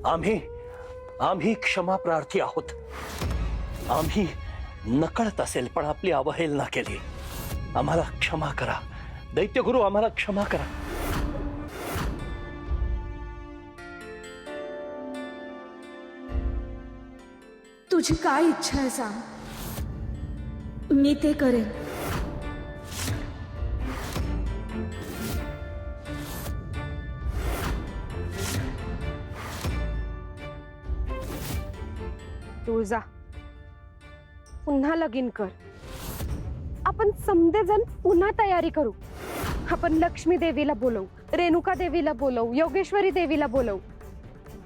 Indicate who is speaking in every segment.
Speaker 1: आम्ही आम्ही क्षमा प्रार्थी आहोत। आम्ही नकळत असेल पण आपली अवहेलना केली, आम्हाला क्षमा करा दैत्यगुरु, आम्हाला क्षमा करा।
Speaker 2: तुझी काय इच्छा आहे सांग, मी ते करेन।
Speaker 3: तुळजा, पुन्हा लगीन कर। आपण समदेजण पुन्हा तयारी करू। आपण लक्ष्मी देवीला बोलवू, रेणुका देवीला बोलवू, योगेश्वरी देवीला बोलवू।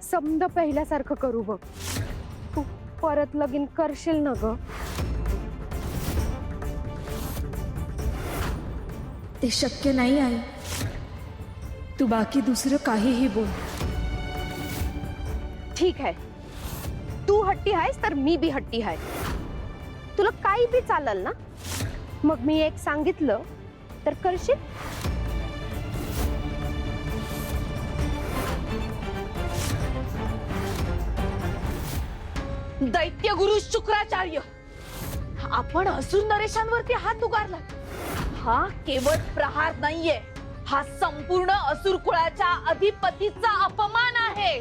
Speaker 3: समद पहिल्यासारखं करू बघ। तू परत लगीन करशील ना ग?
Speaker 2: ते शक्य नाही आहे। तू बाकी दुसरं काहीही बोल।
Speaker 3: ठीक आहे, तू हट्टी आहेस तर मी बी हट्टी आहे। तुला काही बी चालेल ना? मग मी एक सांगितलं तर करशील?
Speaker 4: दैत्यगुरु शुक्राचार्य, आपण असुर नरेशांवरती हात उगारला। हा केवळ प्रहार नाहीये, हा संपूर्ण असुर कुळाच्या अधिपतीचा अपमान आहे।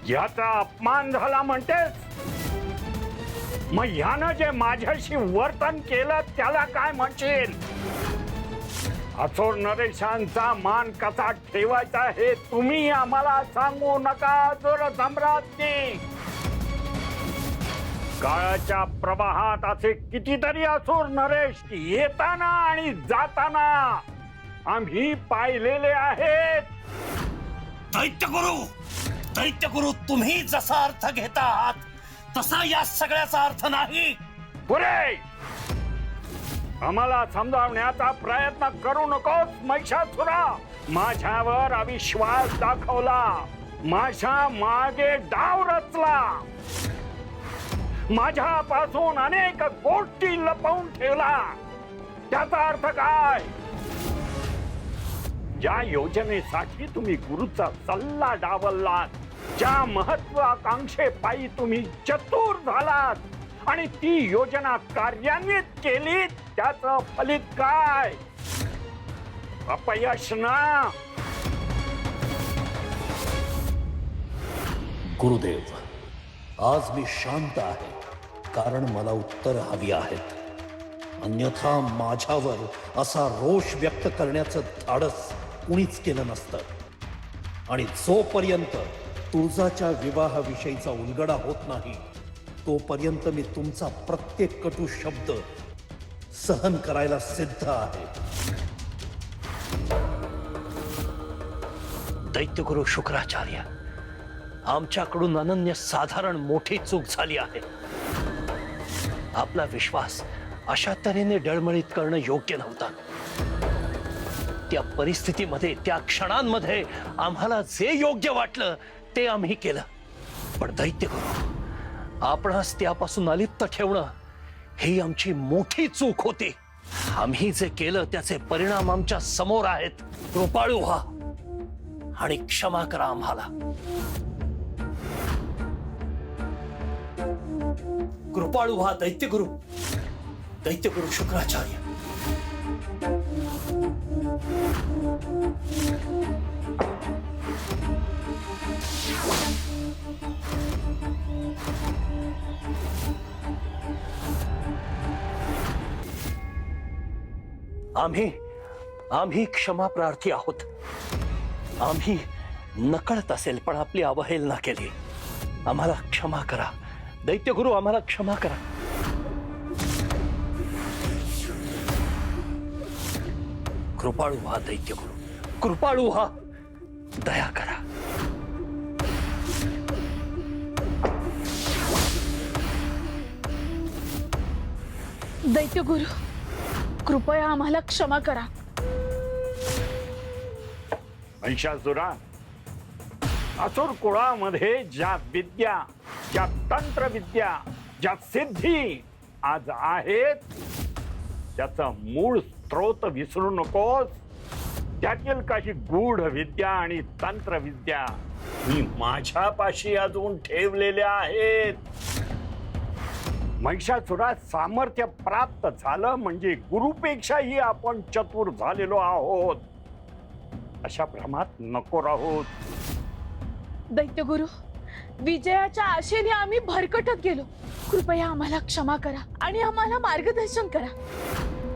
Speaker 5: याचा अपमान झाला म्हणतेस? मग ह्यानं जे माझ्याशी वर्तन केलं त्याला काय म्हणशील? असुर नरेशांचा मान कसा ठेवायचा हे तुम्ही आम्हाला सांगू नका असुर सम्राज्ञी। काळाच्या प्रवाहात असे कितीतरी असुर नरेश येताना आणि जाताना आम्ही पाहिलेले आहेत।
Speaker 1: दैत्यगुरु, तुम्ही जसा अर्थ घेता आहात तसा या सगळ्याचा अर्थ नाही।
Speaker 5: पुरे आम्हाला समजावण्याचा प्रयत्न करू नकोस महिषासुरा। माझ्यावर अविश्वास दाखवला, माझ्या मागे डाव रचला, माझ्यापासून अनेक गोष्टी लपवून ठेवला। त्याचा अर्थ काय? ज्या योजनेसाठी तुम्ही गुरुचा सल्ला डावललात, ज्या महत्वाकांक्षेपायी तुम्ही चतुर झालात आणि ती योजना कार्यान्वित केली, त्याचं फलित काय? अपयश ना।
Speaker 1: गुरुदेव, आज मी शांत आहे, कारण मला उत्तर हवी आहेत। अन्यथा माझ्यावर असा रोष व्यक्त करण्याचं धाडस कुणीच केलं नसतं। आणि जोपर्यंत तुळजाच्या विवाहाविषयीचा उलगडा होत नाही तोपर्यंत मी तुमचा प्रत्येक कटू शब्द सहन करायला सिद्ध आहे। दैत्यगुरु शुक्राचार्य, आमच्याकडून अनन्य साधारण मोठी चूक झाली आहे। आपला विश्वास अशा तऱ्हेने डळमळीत करणं योग्य नव्हतं। त्या परिस्थितीमध्ये, त्या क्षणांमध्ये आम्हाला जे योग्य वाटलं ते आम्ही केलं। पण दैत्यगुरु, आपणास त्यापासून अलिप्त ठेवणं ही आमची मोठी चूक होती। आम्ही जे केलं त्याचे परिणाम आमच्या समोर आहेत। कृपाळू व्हा आणि क्षमा करा आम्हाला। कृपाळू व्हा दैत्यगुरु, दैत्यगुरु शुक्राचार्य। आम्ही क्षमा प्रार्थी आहोत। आम्ही नकळत असेल पण आपली अवहेलना केली, आम्हाला क्षमा करा दैत्यगुरु, आम्हाला क्षमा करा। कृपाळू व्हा दैत्यगुरु, कृपाळू व्हा, दया करा।
Speaker 4: दैत्यगुरु, कृपया आम्हाला क्षमा करा।
Speaker 5: महिषासुरा, असुर कुळामध्ये ज्या विद्या, ज्या तंत्रविद्या, ज्या सिद्धी आज आहेत त्याचा मूळ स्रोत विसरू नकोस. त्यातील काही गूढ विद्या आणि तंत्रविद्या मी माझ्यापाशी अजून ठेवलेल्या आहेत. महिषासुरात सामर्थ्य प्राप्त झालं म्हणजे गुरुपेक्षाही आपण चतुर झालेलो आहोत अशा भ्रमात नको राहोत.
Speaker 4: दैत्यगुरु, विजयाच्या आशेने आम्ही भरकटत गेलो. कृपया आम्हाला क्षमा करा आणि आम्हाला मार्गदर्शन करा.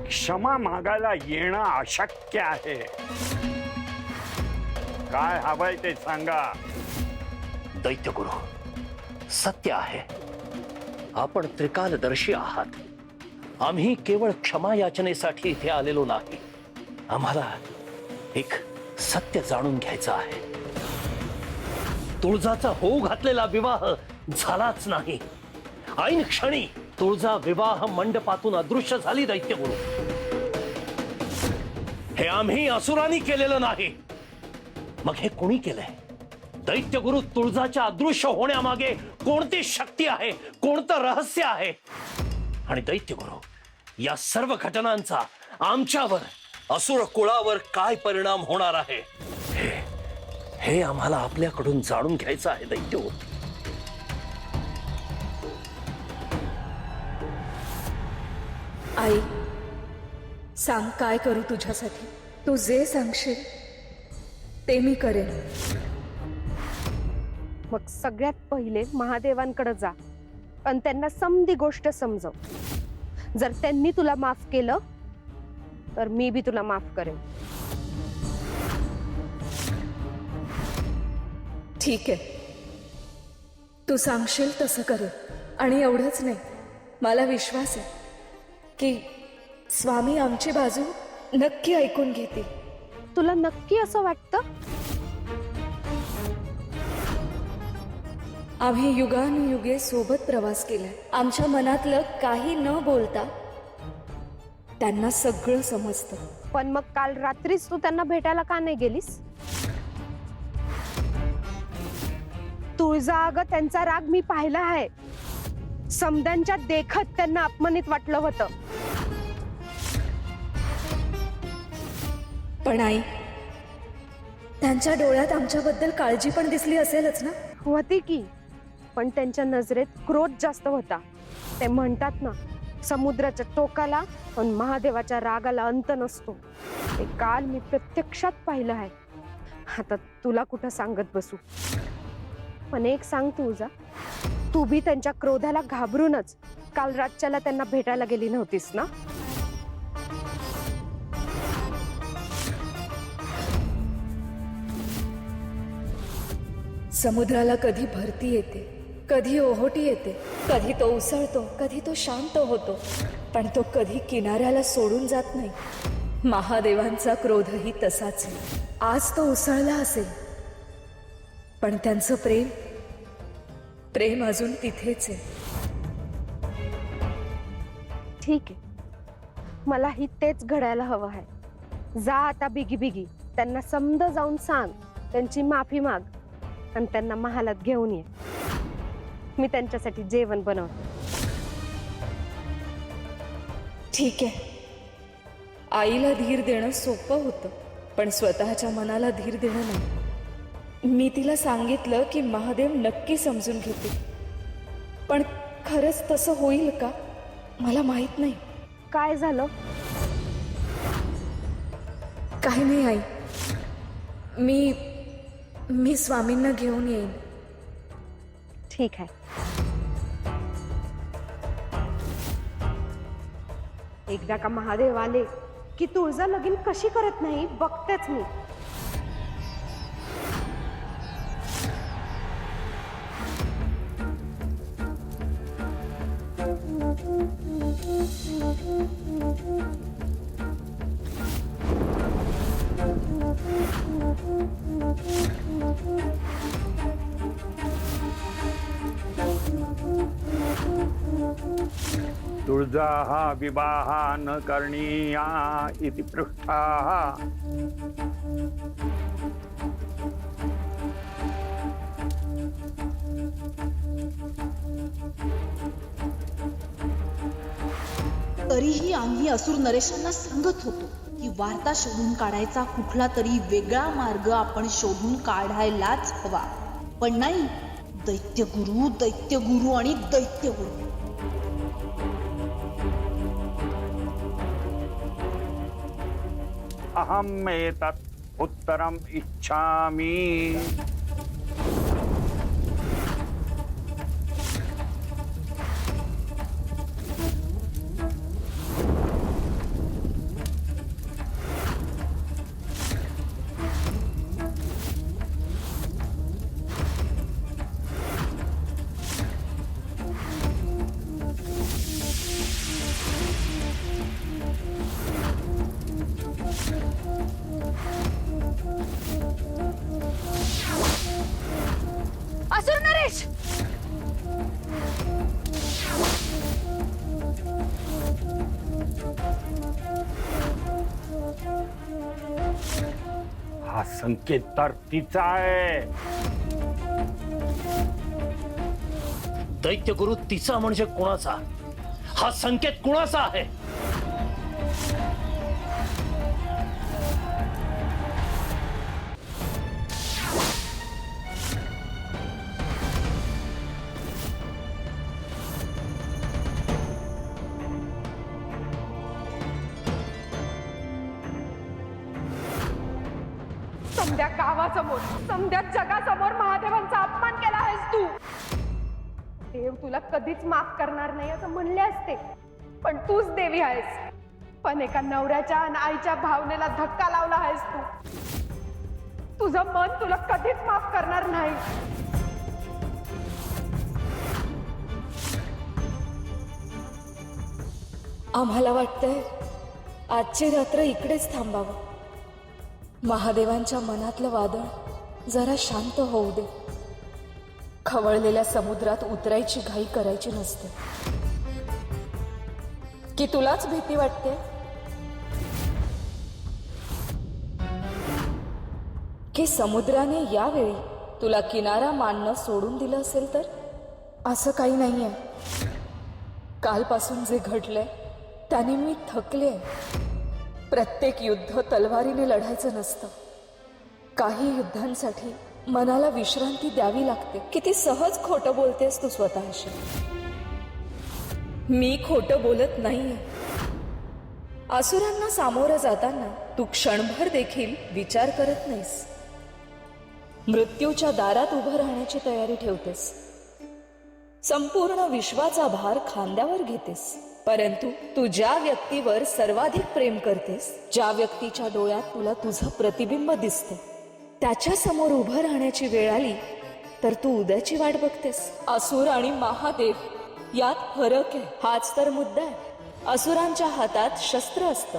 Speaker 5: क्षमा मागायला येणं अशक्य आहे. काय हवंय ते सांगा.
Speaker 1: दैत्यगुरु, सत्य आहे, आपण त्रिकालदर्शी आहात. आम्ही केवळ क्षमा याचनेसाठी इथे आलेलो नाही. आम्हाला एक सत्य जाणून घ्यायचं आहे. तुळजाचा होऊ घातलेला विवाह झालाच नाही. ऐन क्षणी तुळजा विवाह मंडपातून अदृश्य झाली. दैत्यगुरु, हे आम्ही असुरांनी केलेलं नाही. मग हे कोणी केलंय? दैत्यगुरु, तुळजाच्या अदृश्य होण्यामागे कोणती शक्ती आहे, कोणतं रहस्य आहे? आणि दैत्यगुरु, या सर्व घटनांचा आमच्यावर, असुर कुळावर काय परिणाम होणार आहे हे आम्हाला आपल्याकडून जाणून घ्यायचं आहे. दैत्यगुरु,
Speaker 2: आई, सांग काय करू तुझ्यासाठी. तू जे सांगशील ते मी करेन.
Speaker 3: मग सगळ्यात पहिले महादेवांकडे जा आणि त्यांना समधी गोष्ट समजव. जर त्यांनी तुला माफ केलं तर मी बी तुला माफ करेन.
Speaker 2: ठीक आहे, तू सांगशील तसं करेन. आणि एवढंच नाही, मला विश्वास आहे की स्वामी आमची बाजू नक्की ऐकून घेतील.
Speaker 3: तुला नक्की असं वाटतं?
Speaker 2: आम्ही युगानुयुगे सोबत प्रवास केलाय. आमच्या मनातलं काही न बोलता त्यांना सगळं समजतं.
Speaker 3: पण मग काल रात्रीच तू त्यांना भेटायला का नाही गेलीस? तुळजा, अगं त्यांचा राग मी पाहिला आहे. समद्यांच्या देखत त्यांना अपमानित वाटलं होतं.
Speaker 2: पण आई, त्यांच्या डोळ्यात आमच्याबद्दल काळजी पण दिसली असेलच ना?
Speaker 3: होती की, पण त्यांच्या नजरेत क्रोध जास्त होता. ते म्हणतात ना, समुद्राच्या टोकाला पण महादेवाच्या रागाला अंत नसतो. ते काल मी प्रत्यक्षात पाहिलं आहे. आता तुला कुठं सांगत बसू. पण एक सांग तुझा, तू बी त्यांच्या क्रोधाला घाबरूनच काल रातच्याला त्यांना भेटायला गेली नव्हतीस ना?
Speaker 2: समुद्राला कधी भरती येते, कधी ओहोटी येते, कधी तो उसळतो, कधी तो शांत होतो, पण तो कधी किनाऱ्याला सोडून जात नाही. महादेवांचा क्रोधही तसाच आहे. आज तो उसळला असेल, पण त्यांचं प्रेम अजून तिथेच आहे.
Speaker 3: ठीक आहे, मलाही तेच घडायला हवं आहे. जा आता बिगी बिगी त्यांना समद जाऊन सांग, त्यांची माफी माग आणि त्यांना महालात घेऊन ये. मी त्यांच्यासाठी जेवण बनवते.
Speaker 2: ठीक आहे. आईला धीर देणं सोपं होतं, पण स्वतःच्या मनाला धीर देणं नाही. मी तिला सांगितलं की महादेव नक्की समजून घेतील, पण खरंच तसं होईल का मला माहित नाही.
Speaker 3: काय झालं?
Speaker 2: काही नाही आई, मी स्वामींना घेऊन येईन.
Speaker 3: ठीक आहे. एकदा का महादेव आले की तुळजा लगीन कशी करत नाही बघतेच मी.
Speaker 5: तुळजा विवाह न करणीया इति पृष्ठा.
Speaker 4: तरीही आम्ही असुर नरेशांना सांगत होतो की वार्ता शोधून काढायचा कुठला तरी वेगळा मार्ग आपण शोधून काढायलाच हवा. पण नाही, दैत्यगुरु दैत्यगुरु आणि दैत्यगुरु.
Speaker 5: अहम एतत् उत्तरम इच्छामि.
Speaker 4: असुर नरेश,
Speaker 5: हा संकेत तर तिचा आहे.
Speaker 1: दैत्यगुरु तिचा म्हणजे कुणाचा? हा संकेत कुणाचा आहे?
Speaker 3: समद्या गावासमोर, समद्या जगासमोर महादेवांचा अपमान केला आहेस तू. देव तुला कधीच माफ करणार नाही असं म्हणले असते, पण तूच देवी आहेस. पण एका नवऱ्याच्या आणि आईच्या भावनेला धक्का लावला आहेस तू. तुझं मन तुला कधीच माफ करणार नाही.
Speaker 2: आम्हाला वाटतंय आजची रात्र इकडेच थांबावं. महादेवांच्या मनातलं वादळ जरा शांत होऊ दे. खवळलेल्या समुद्रात उतरायची घाई करायची नसते. की तुलाच भीती वाटते? की समुद्राने यावेळी तुला किनारा मानणं सोडून दिलं असेल तर? असं काही नाहीये. कालपासून जे घडलंय त्याने मी थकले. प्रत्येक युद्ध तलवारीने लढायचं नसतं. काही युद्धांसाठी मनाला विश्रांती द्यावी लागते. किती सहज खोटं बोलतेस तू स्वतःशी. मी खोटं बोलत नाहीये. असुरांना सामोरं जाताना तू क्षणभर देखील विचार करत नाहीस. मृत्यूच्या दारात उभं राहण्याची तयारी ठेवतेस. संपूर्ण विश्वाचा भार खांद्यावर घेतेस. परंतु तू ज्या व्यक्तीवर सर्वाधिक प्रेम करतेस, ज्या व्यक्तीच्या डोळ्यात तुला तुझं प्रतिबिंब दिसते, त्याच्या समोर उभं राहण्याची वेळ आली तर तू उद्याची वाट बघतेस. असुर आणि महादेव यात फरक आहे. हाच तर मुद्दा आहे. असुरांच्या हातात शस्त्र असतं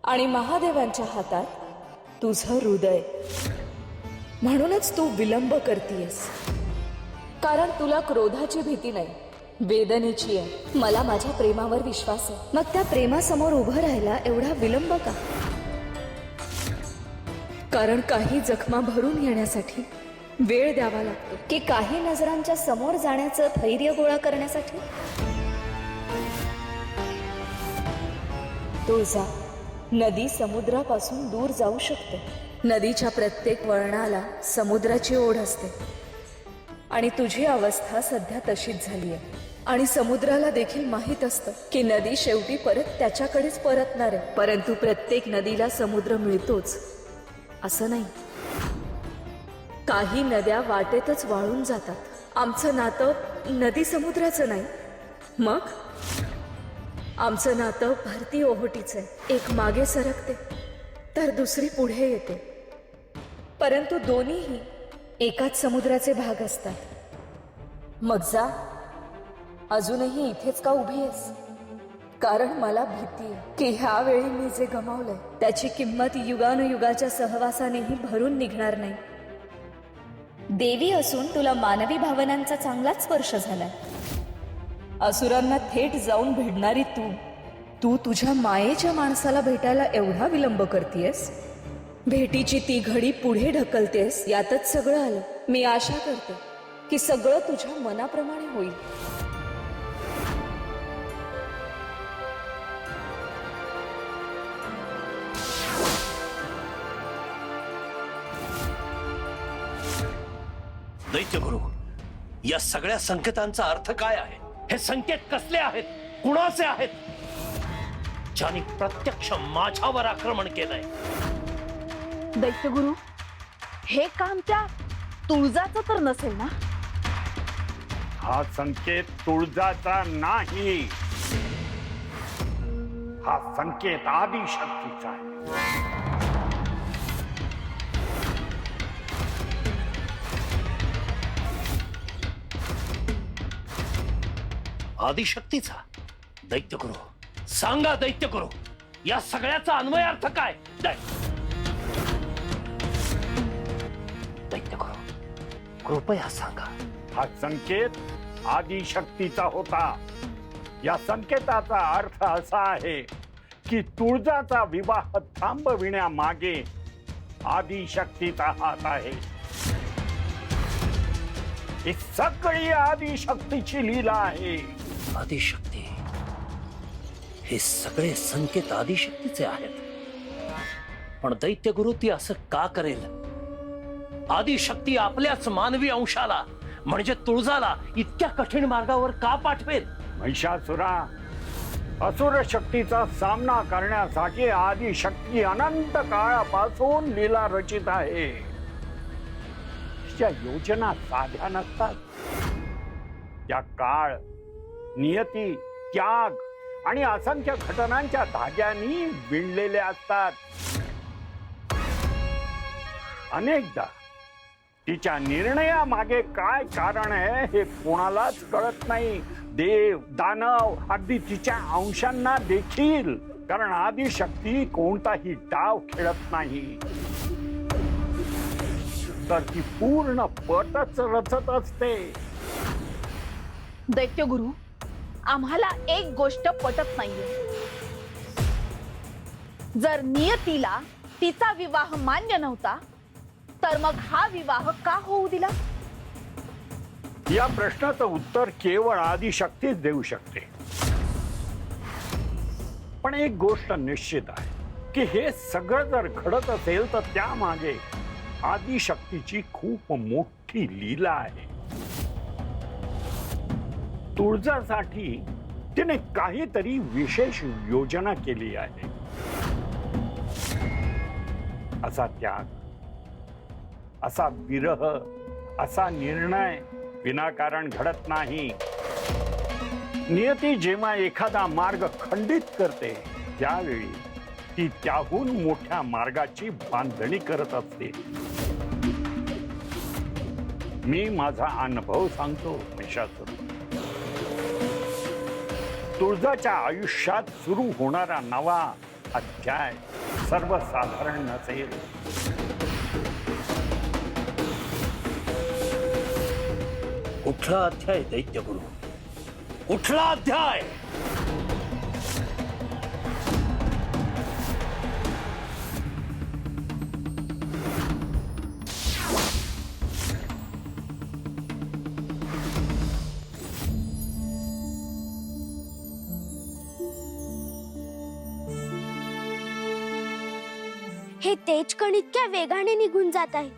Speaker 2: आणि महादेवांच्या हातात तुझं हृदय. म्हणूनच तू विलंब करतीयस. कारण तुला क्रोधाची भीती नाही, वेदनेची आहे. मला माझ्या प्रेमावर विश्वास आहे. मग त्या प्रेमासमोर उभं राहायला एवढा विलंब का? कारण काही जखमा भरून येण्यासाठी वेळ द्यावा लागतो. की काही नजरांच्या समोर जाण्याचं धैर्य गोळा करण्यासाठी? तुळजा, नदी समुद्रापासून दूर जाऊ शकते. नदीच्या प्रत्येक वळणाला समुद्राची ओढ असते आणि तुझी अवस्था सध्या तशीच झाली आहे. आणि समुद्राला देखील माहीत असतं की नदी शेवटी परत त्याच्याकडेच परतणार आहे. परंतु प्रत्येक नदीला समुद्र मिळतोच असं नाही. काही नद्या वाटेतच वाळून जातात. आमचं नातं नदी समुद्राचं नाही. मग आमचं नातं भरती ओहोटीचं आहे. एक मागे सरकते तर दुसरी पुढे येते. परंतु दोन्हीही एकाच समुद्राचे भाग असतात. मग जा, अजूनही इथेच का उभी आहेस? कारण मला भीती आहे की ह्या वेळी मी जे गमावलंय त्याची किंमत युगानुयुगाच्या सहवासानेही भरून निघणार नाही. देवी असून तुला मानवी भावनांचा चांगलाच स्पर्श झालाय. असुरांना थेट जाऊन भेटणारी तू तुझ्या मायेच्या माणसाला भेटायला एवढा विलंब करतेस. भेटीची ती घडी पुढे ढकलतेस. यातच सगळं आलं. मी आशा करते की सगळं तुझ्या मनाप्रमाणे होईल.
Speaker 1: दैत्यगुरु, या सगळ्या संकेतांचा अर्थ काय आहे? हे संकेत कसले आहेत? कुणाचे आहेत? ज्यांनी प्रत्यक्ष माझ्यावर आक्रमण केलंय.
Speaker 4: दैत्यगुरु, हे काम त्या तुळजाचं तर नसेल ना?
Speaker 5: हा संकेत तुळजाचा नाही, हा संकेत आदिशक्तीचा आहे.
Speaker 1: आदिशक्तीचा? दैत्यगुरु, सांगा दैत्यगुरु, या सगळ्याचा अन्वयार्थ काय? दैत्यगुरु, कृपया सांगा.
Speaker 5: हा संकेत आदिशक्तीचा होता. या संकेताचा अर्थ असा आहे की तुळजाचा विवाह थांबविण्यामागे आदिशक्तीचा हात आहे. ही सगळी आदिशक्तीची लीला आहे.
Speaker 1: आदिशक्ती, हे सगळे संकेत आदिशक्तीचे आहेत. पण दैत्यगुरु, ती असं का करेल? आदिशक्ती आपल्याच मानवी अंशाला म्हणजे तुळजाला इतक्या कठीण मार्गावर का पाठवेल?
Speaker 5: महिषासुरा, असुर शक्तीचा सामना करण्यासाठी आदिशक्ती अनंत काळापासून लीला रचित आहे. तिच्या योजना साध्या नसतात. त्या काळ, नियती, त्याग आणि असंख्य घटनांच्या धाग्यांनी विणलेल्या असतात. अनेकदा तिच्या निर्णयामागे काय कारण आहे हे कोणालाच कळत नाही. देव, दानव, अगदी तिच्या अंशांना देखील. कारण आदिशक्ती कोणताही डाव खेळत नाही, तर ती पूर्ण पटच रचत असते.
Speaker 4: दैत्यगुरु, आम्हाला एक गोष्ट पटत नाहीये. जर नियतीला तिचा विवाह मान्य नव्हता, तर मग हा विवाह का होऊ दिला?
Speaker 5: या प्रश्नाचं उत्तर केवळ आदिशक्तीच देऊ शकते. पण एक गोष्ट निश्चित आहे की हे सगळं जर घडत असेल तर त्यामागे आदिशक्तीची खूप मोठी लीला आहे. तुळजासाठी तिने काहीतरी विशेष योजना केली आहे. असा त्याग, असा विरह, असा निर्णय विनाकारण घडत नाही. नियती जेव्हा एखादा मार्ग खंडित करते त्यावेळी ती त्याहून मोठ्या मार्गाची बांधणी करत असते. मी माझा अनुभव सांगतो महिषासुर. तुळजाच्या आयुष्यात सुरू होणारा नवा अध्याय सर्वसाधारण नसेल.
Speaker 1: कुठला अध्याय दैत्यगुरु? कुठला अध्याय?
Speaker 6: हे तेजकण इतक्या वेगाने निघून जात आहे,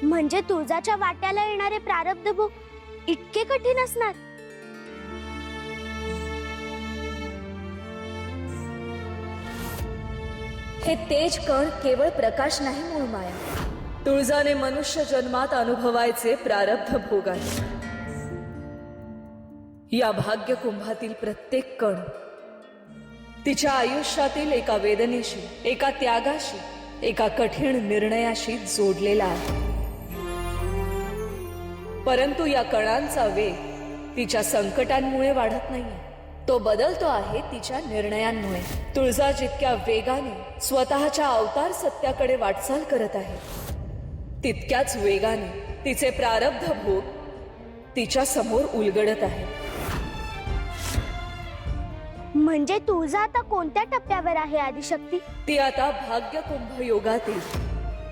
Speaker 6: म्हणजे तुळजाच्या वाट्याला येणारे प्रारब्ध भोग इतके कठीण असणार.
Speaker 2: हे तेज कण केवळ प्रकाश नाही मूळ माया. तुळजाने मनुष्य जन्मात अनुभवायचे प्रारब्ध भोग आहे. या भाग्य कुंभातील प्रत्येक कण तिच्या आयुष्यातील एका वेदनेशी, एका त्यागाशी, एका कठीण निर्णयाशी जोडलेला आहे. परंतु या कणांचा वेग तिच्या संकटांमुळे वाढत नाहीये, तो बदलतो आहे तिच्या निर्णयांमुळे. तुळजा जितक्या वेगाने स्वतःच्या अवतार सत्याकडे वाटचाल करत आहे, तितक्याच वेगाने तिचे प्रारब्ध भोग तिच्या समोर उलगडत आहे.
Speaker 6: म्हणजे तुळजा आता कोणत्या टप्प्यावर आहे आदिशक्ती?
Speaker 2: ती आता भाग्य कुंभ योगातील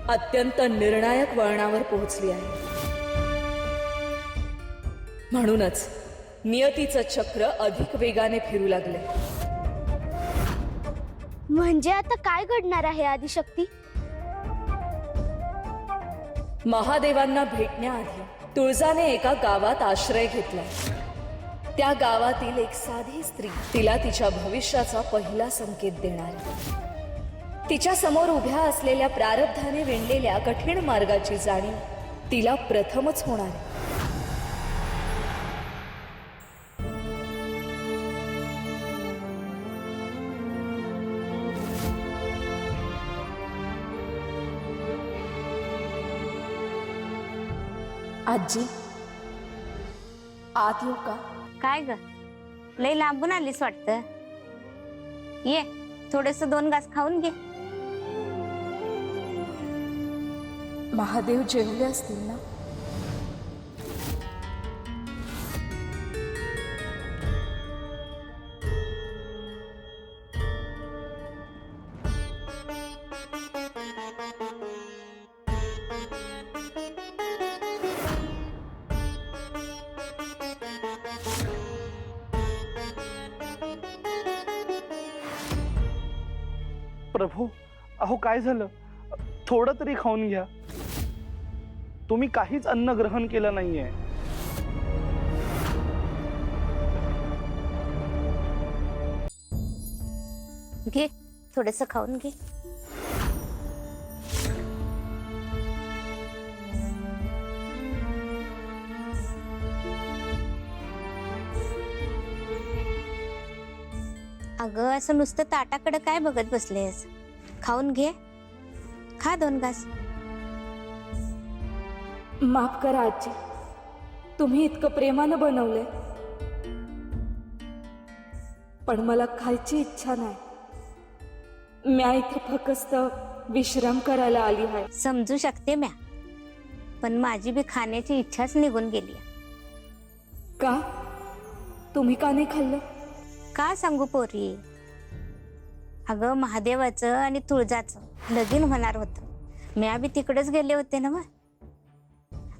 Speaker 2: अत्यंत निर्णायक वळणावर पोहोचली आहे. म्हणूनच नियतीचं चक्र अधिक वेगाने फिरू लागले.
Speaker 6: म्हणजे आता काय घडणार आहे आदिशक्ती?
Speaker 2: महादेवांना भेटण्याआधी तुळजाने एका गावात आश्रय घेतला. त्या गावातील एक साधी स्त्री तिला तिच्या भविष्याचा पहिला संकेत देणार. तिच्या समोर उभ्या असलेल्या प्रारब्धाने विणलेल्या कठीण मार्गाची जाणीव तिला प्रथमच होणार. आजी, आत येऊ का?
Speaker 7: काय ग, लय लांबून आलीस वाटतं. ये, थोडस 2 घास खाऊन घे.
Speaker 2: महादेव जेवले असतील ना?
Speaker 8: प्रभू, अहो काय झालं? थोडं तरी खाऊन घ्या. तुम्ही काहीच अन्न ग्रहण केलं नाहीये.
Speaker 7: घे, थोडस खाऊन घे. अगं, असं नुसतं ताटाकडे काय बघत बसलेस? खाऊन घे, खा 2 घास.
Speaker 2: माफ करा आजी, तुम्ही इतकं प्रेमानं बनवलंय, पण मला खायची इच्छा नाही. म्या इथे फक्त विश्राम करायला आली आहे.
Speaker 7: समजू शकते म्या, पण माझी बी खाण्याची इच्छाच निघून गेली.
Speaker 2: का? तुम्ही का नाही खाल्लं?
Speaker 7: का सांगू पोरी? अगं, महादेवाचं आणि तुळजाचं लगीन होणार होतं. म्या बी तिकडेच गेले होते ना. मग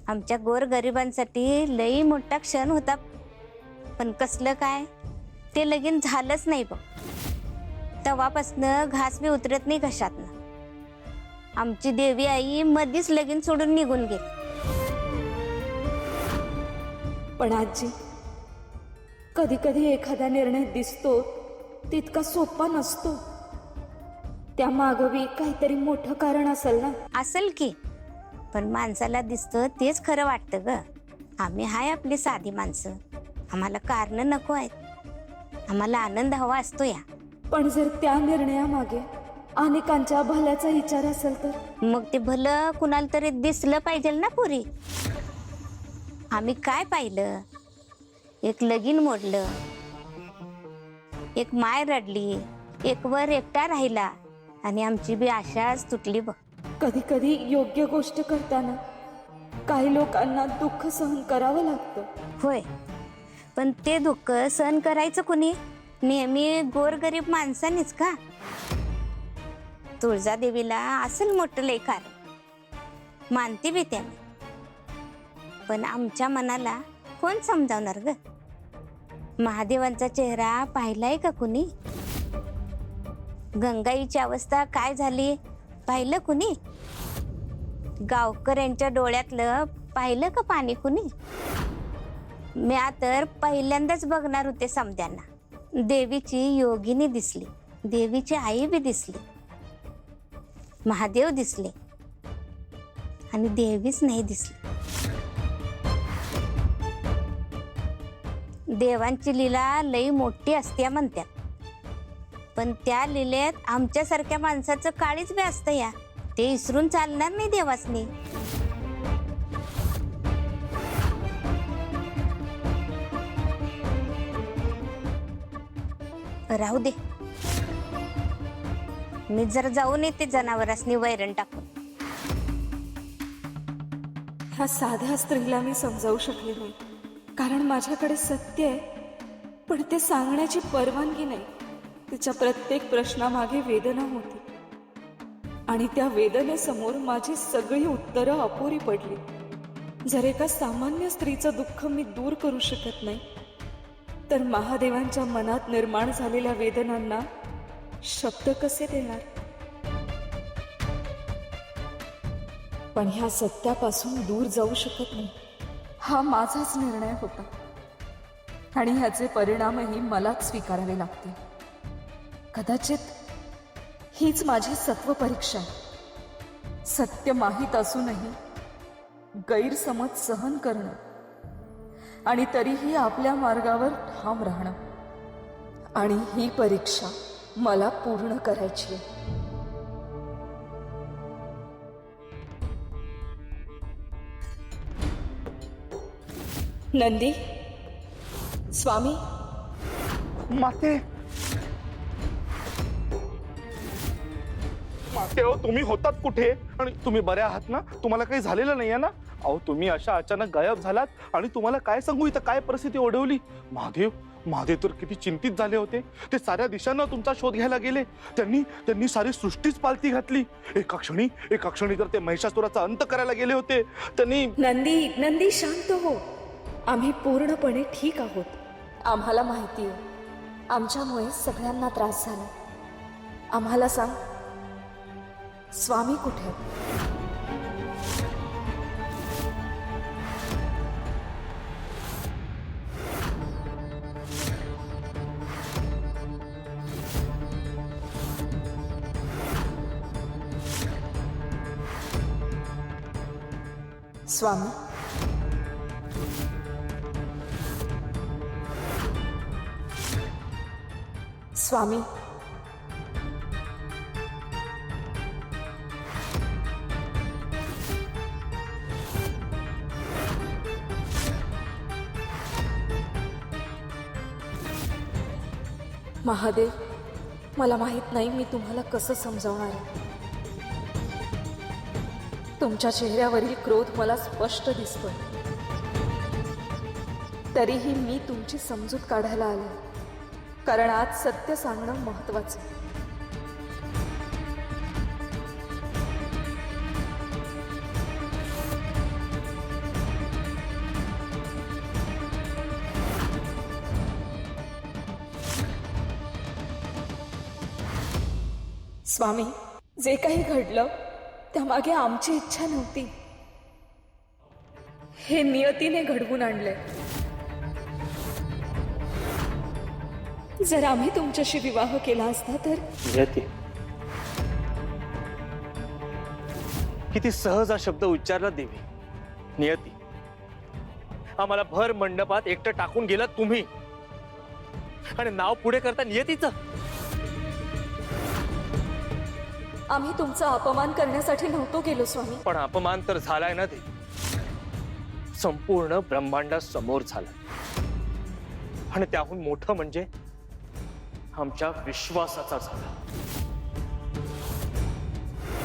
Speaker 7: आमच्या गोरगरिबांसाठी लई मोठा क्षण होता, पण कसलं काय, ते लगीन झालंच नाही बघ. तेव्हापासनं घास बी उतरत नाही घशातनं. आमची देवी आई मधीच लगीन सोडून निघून गेली.
Speaker 2: पण आजी, कधी कधी एखादा निर्णय दिसतो तितका सोपा नसतो. त्या मागवी काहीतरी मोठं कारण असेल ना?
Speaker 7: असेल की, पण माणसाला दिसतं तेच खरं वाटतं ग. आम्ही हाय आपली साधी माणसं, आम्हाला कारण नको आहेत. आम्हाला आनंद हवा असतो या.
Speaker 2: पण जर त्या निर्णयामागे अनेकांच्या भल्याचा विचार असेल तर?
Speaker 7: मग ते भलं कुणाला तरी दिसलं पाहिजे ना पुरी. आम्ही काय पाहिलं? एक लगीन मोडलं, एक माय रडली, एक वर एकटा राहिला, आणि आमची बी आशाच तुटली बघ.
Speaker 2: कधी कधी योग्य गोष्ट करताना काही लोकांना दुःख सहन करावं लागतं.
Speaker 7: होय, पण ते दुःख सहन करायचं कुणी? नेहमी गोरगरीब माणसानीच का? तुळजादेवीला असेल मोठं लेखार, मानते बी त्याने, पण आमच्या मनाला कोण समजावणार ग? महादेवांचा चेहरा पाहिलाय का कुणी? गंगाईची अवस्था काय झाली पाहिलं कुणी? गावकऱ्यांच्या डोळ्यातलं पाहिलं का पाणी कुणी? म्या तर पहिल्यांदाच बघणार होते समद्यांना. देवीची योगिनी दिसली, देवीची आई बी दिसली, महादेव दिसले, आणि देवीच नाही दिसली. देवांची लीला लई मोठी असते म्हणतात, पण त्या लीलेत आमच्यासारख्या माणसाचं काळीच बी असतं या. ते इसरून चालणार नाही देवासनी. राहू दे, मी जर जाऊन येते जनावरांनी वैरण टाकून.
Speaker 2: ह्या साध्या स्त्रीला मी समजावू शकले नाही, कारण माझ्याकडे सत्य आहे, पण ते सांगण्याची परवानगी नाही. तिच्या प्रत्येक प्रश्नामागे वेदना होती, आणि त्या वेदनेसमोर माझी सगळी उत्तरं अपुरी पडली. जर एका सामान्य स्त्रीचं दुःख मी दूर करू शकत नाही, तर महादेवांच्या मनात निर्माण झालेल्या वेदनांना शब्द कसे देणार? पण ह्या सत्यापासून दूर जाऊ शकत नाही. हा माझाच निर्णय होता आणि ह्याचे परिणामही मलाच स्वीकारावे लागतील. कदाचित हीच माझी सत्व परीक्षा आहे. सत्य माहीत असूनही गैरसमज सहन करणं आणि तरीही आपल्या मार्गावर ठाम राहणं, आणि ही परीक्षा मला पूर्ण करायची आहे. नंदी, स्वामी,
Speaker 8: माते माते, अहो तुम्ही होतात कुठे? आणि तुम्ही बऱ्या आहात ना? तुम्हाला काही झालेलं नाहीये ना? अहो तुम्ही अशा अचानक गायब झालात आणि तुम्हाला काय सांगू, इथं काय परिस्थिती ओढवली. महादेव तर किती चिंतित झाले होते. ते साऱ्या दिशांना तुमचा शोध घ्यायला गेले. त्यांनी सारी सृष्टीच पालती घातली. एका क्षणी तर ते महिषासुराचा अंत करायला गेले होते. त्यांनी
Speaker 2: नंदी शांत हो. आम्ही पूर्णपणे ठीक आहोत. आम्हाला माहिती आहे आमच्यामुळे सगळ्यांना त्रास झाला. आम्हाला सांग, स्वामी कुठे आहेत? स्वामी, स्वामी, महादेव, मला माहित नाही मी तुम्हाला कसं समजावणार आहे. तुमच्या चेहऱ्यावरील क्रोध मला स्पष्ट दिसतोय. तरीही मी तुमची समजूत काढायला आले, कारण आज सत्य सांगणं महत्वाचं. स्वामी, जे काही घडलं त्यामागे आमची इच्छा नव्हती. हे नियतीने घडवून आणले. जर आम्ही तुमच्याशी विवाह केला असता तर.
Speaker 1: नियती, किती सहज हा शब्द उच्चारला देवी. नियती, आम्हाला भर मंडपात एकटं टाकून गेलात तुम्ही, आणि नाव पुढे करता नियतीचं.
Speaker 2: आम्ही तुमचा अपमान करण्यासाठी नव्हतो गेलो स्वामी.
Speaker 1: पण अपमान तर झालाय ना. ते संपूर्ण ब्रह्मांडासमोर झाला, आणि त्याहून मोठं म्हणजे आमच्या विश्वासाचा झाला.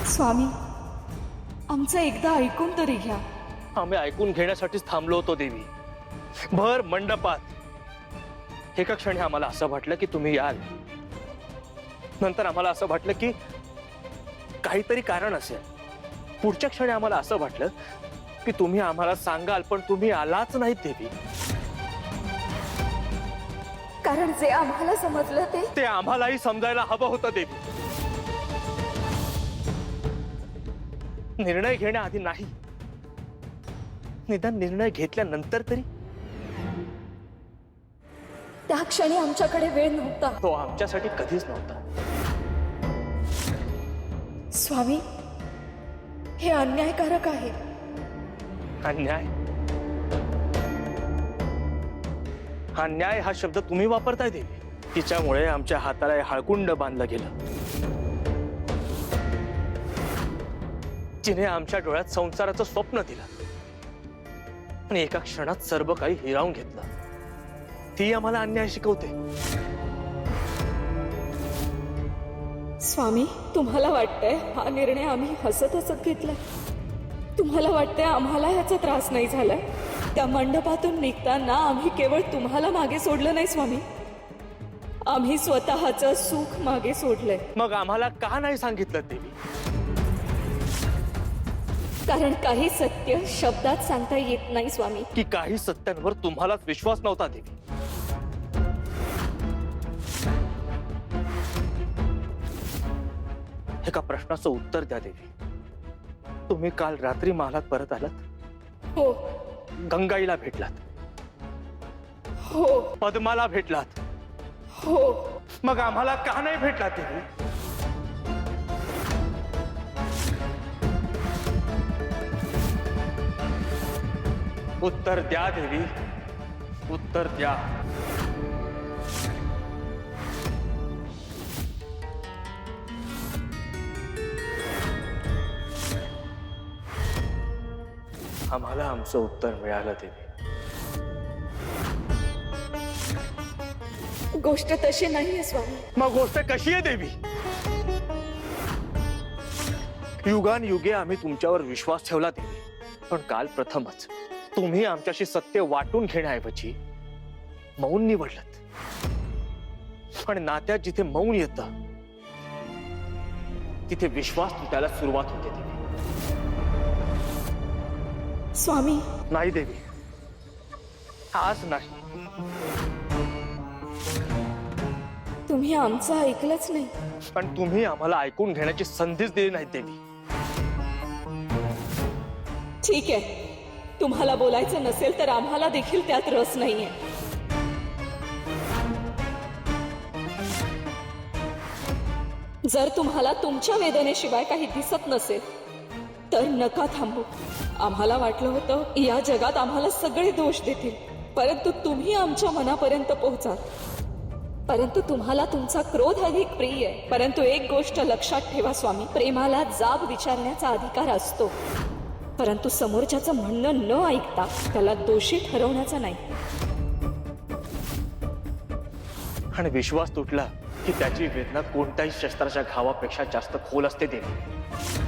Speaker 2: स्वामी, आमचं एकदा ऐकून तरी घ्या.
Speaker 1: आम्ही ऐकून घेण्यासाठीच थांबलो होतो देवी. भर मंडपात एका क्षणी आम्हाला असं वाटलं की तुम्ही याल. नंतर आम्हाला असं वाटलं की काहीतरी कारण असेल. पुढच्या क्षणी आम्हाला असं वाटलं की तुम्ही आम्हाला सांगाल, पण तुम्ही आलाच नाहीत देवी.
Speaker 2: कारण जे आम्हाला समजलं ते
Speaker 1: आम्हालाही समजायला हवं होतं देवी. निर्णय घेण्याआधी नाही, निदान निर्णय घेतल्यानंतर तरी.
Speaker 2: त्या क्षणी आमच्याकडे वेळ नव्हता.
Speaker 1: तो आमच्यासाठी कधीच नव्हता.
Speaker 2: स्वामी, हे अन्यायकारक आहे.
Speaker 1: अन्याय? अन्याय हा शब्द तुम्ही वापरताय देवी. तिच्यामुळे आमच्या हाताला हे हळकुंड बांधलं गेलं. तिने आमच्या डोळ्यात संसाराचं स्वप्न दिलं आणि एका क्षणात सर्व काही हिरावून घेतलं. ती आम्हाला अन्याय शिकवते.
Speaker 2: स्वामी, तुम्हाला वाटतंय हा निर्णय आम्ही हसत हसत घेतलाय? तुम्हाला वाटतंय आम्हाला ह्याचा त्रास नाही झालाय? त्या मंडपातून निघताना आम्ही केवळ तुम्हाला मागे सोडलं नाही स्वामी, आम्ही स्वतःचं सुख मागे सोडलंय.
Speaker 1: मग आम्हाला का नाही सांगितलं देवी?
Speaker 2: कारण काही सत्य शब्दात सांगता येत नाही स्वामी.
Speaker 1: की काही सत्यांवर तुम्हालाच विश्वास नव्हता देवी. एका प्रश्नाचं उत्तर द्या देवी. तुम्ही काल रात्री महालात परत आलात?
Speaker 2: हो,
Speaker 1: गंगाईला भेटलात,
Speaker 2: हो
Speaker 1: पद्माला भेटलात,
Speaker 2: हो
Speaker 8: मग आम्हाला का नाही भेटला देवी?
Speaker 1: उत्तर द्या देवी, उत्तर द्या. आम्हाला आमचं उत्तर मिळालं देवी.
Speaker 2: गोष्ट तशी नाहीये स्वामी.
Speaker 1: मग गोष्ट कशी आहे देवी? युगानयुगे आम्ही तुमच्यावर विश्वास ठेवला देवी, पण काल प्रथमच तुम्ही आमच्याशी सत्य वाटून घेण्याऐवजी मौन निवडलत. पण नात्यात जिथे मौन येतं तिथे विश्वास तुटायला सुरुवात होते देवी.
Speaker 2: स्वामी
Speaker 1: नाही देवी, आज नाही.
Speaker 2: तुम्ही आमचं ऐकलंच नाही.
Speaker 1: पण तुम्ही आम्हाला ऐकून घेण्याची संधीच दिली नाही देवी.
Speaker 2: ठीक आहे, तुम्हाला बोलायचं नसेल तर आम्हाला देखील त्यात रस नाहीये. जर तुम्हाला तुमच्या वेदनेशिवाय काही दिसत नसेल तर नका थांबू. आम्हाला वाटलं होतं या जगात आम्हाला सगळे दोष देतील, परंतु तुम्ही आमच्या मनापर्यंत पोहोचाल. परंतु तुम्हाला तुमचा क्रोध अधिक प्रिय आहे. परंतु एक गोष्ट लक्षात ठेवा स्वामी, प्रेमाला जाब विचारण्याचा अधिकार असतो, परंतु समोरच्याचं म्हणणं न ऐकता त्याला दोषी ठरवण्याचा नाही.
Speaker 1: आणि विश्वास तुटला की त्याची वेदना कोणत्याही शस्त्राच्या घावापेक्षा जास्त खोल असते देवी.